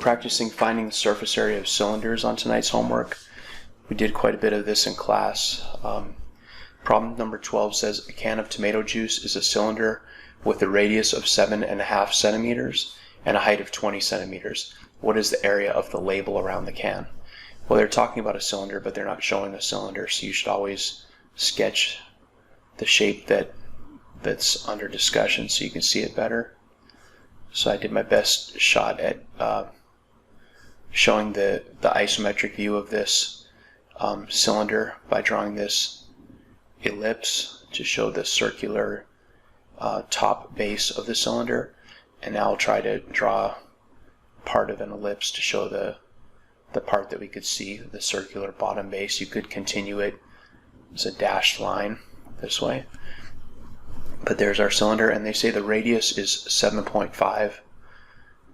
practicing finding the surface area of cylinders on tonight's homework. We did quite a bit of this in class. Problem number 12 says a can of tomato juice is a cylinder with a radius of 7.5 centimeters and a height of 20 centimeters. What is the area of the label around the can? Well, they're talking about a cylinder, but they're not showing a cylinder, so you should always sketch the shape that's under discussion so you can see it better. So I did my best shot at showing the isometric view of this cylinder by drawing this ellipse to show the circular top base of the cylinder, and now I'll try to draw part of an ellipse to show the part that we could see, the circular bottom base. You could continue it as a dashed line this way. But there's our cylinder, and they say the radius is 7.5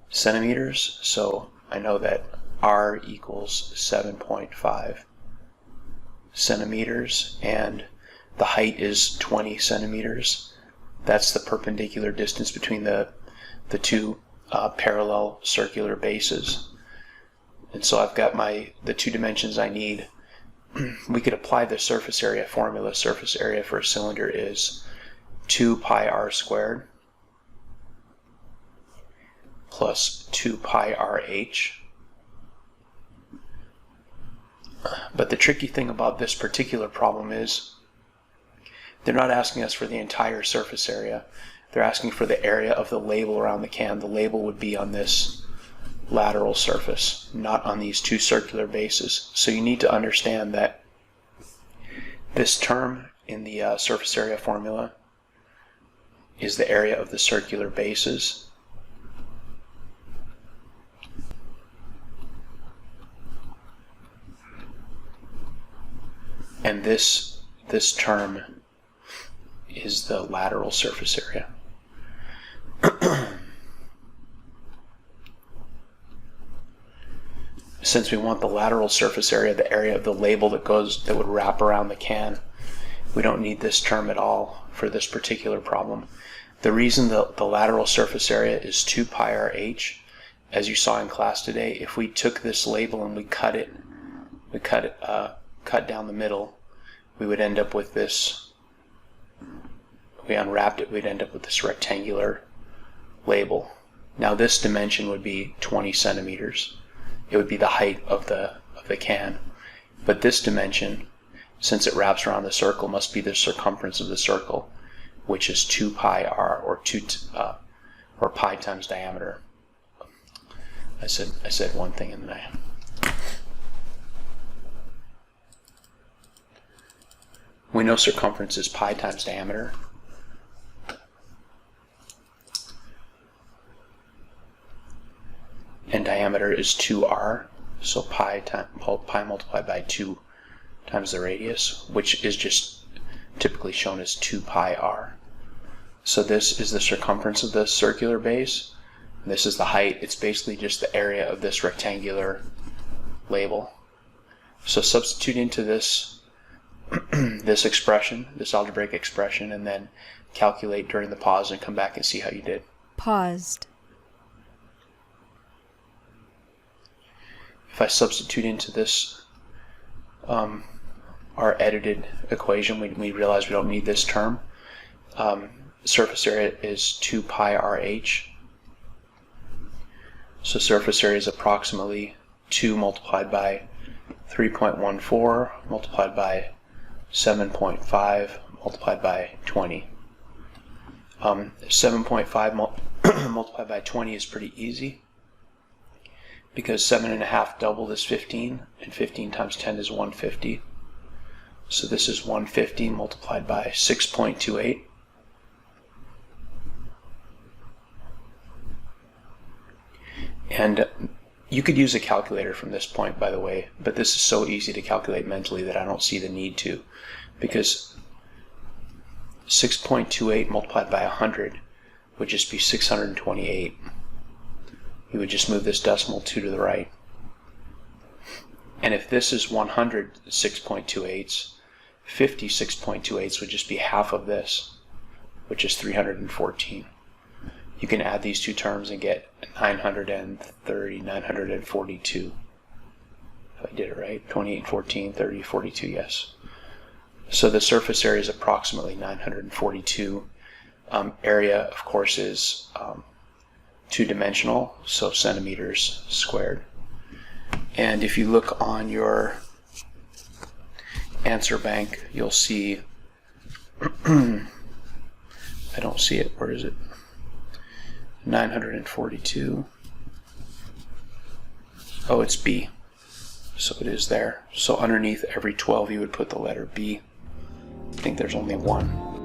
centimeters, so I know that R equals 7.5 centimeters, and the height is 20 centimeters. That's the perpendicular distance between the two parallel circular bases. And so I've got the two dimensions I need. We could apply the surface area formula. Surface area for a cylinder is 2 pi r squared plus 2 pi rh. But the tricky thing about this particular problem is they're not asking us for the entire surface area. They're asking for the area of the label around the can. The label would be on this lateral surface, not on these two circular bases. So you need to understand that this term in the surface area formula is the area of the circular bases. And this term is the lateral surface area. Since we want the lateral surface area, the area of the label that would wrap around the can, we don't need this term at all for this particular problem. The reason the lateral surface area is 2 pi rh, as you saw in class today, if we took this label and we cut down the middle, we would end up with this. We unwrapped it, we'd end up with this rectangular label. Now this dimension would be 20 centimeters. It would be the height of the can. But this dimension, since it wraps around the circle, must be the circumference of the circle, which is 2 pi r, or pi times diameter. I said one thing and then we know circumference is pi times diameter. And diameter is 2r, so pi multiplied by 2 times the radius, which is just typically shown as 2 pi r. So this is the circumference of the circular base, and this is the height. It's basically just the area of this rectangular label. So substitute into this this expression, this algebraic expression, and then calculate during the pause and come back and see how you did. Paused. If I substitute into this our edited equation, we realize we don't need this term. Surface area is 2 pi rh. So surface area is approximately 2 multiplied by 3.14 multiplied by 7.5 multiplied by 20. 7.5 multiplied by 20 is pretty easy, because 7.5 doubled is 15, and 15 times 10 is 150. So this is 150 multiplied by 6.28. And you could use a calculator from this point, by the way, but this is so easy to calculate mentally that I don't see the need to, because 6.28 multiplied by 100 would just be 628. You would just move this decimal 2 to the right. And if this is 100 6.28s, 50 6.28s would just be half of this, which is 314. you can add these two terms and get 930, 942. If I did it right, 28, 14, 30, 42, yes. So the surface area is approximately 942. Area, of course, is two-dimensional, so centimeters squared. And if you look on your answer bank, you'll see, I don't see it, where is it? 942. Oh, it's B. So it is there. So underneath every 12 you would put the letter B. I think there's only one.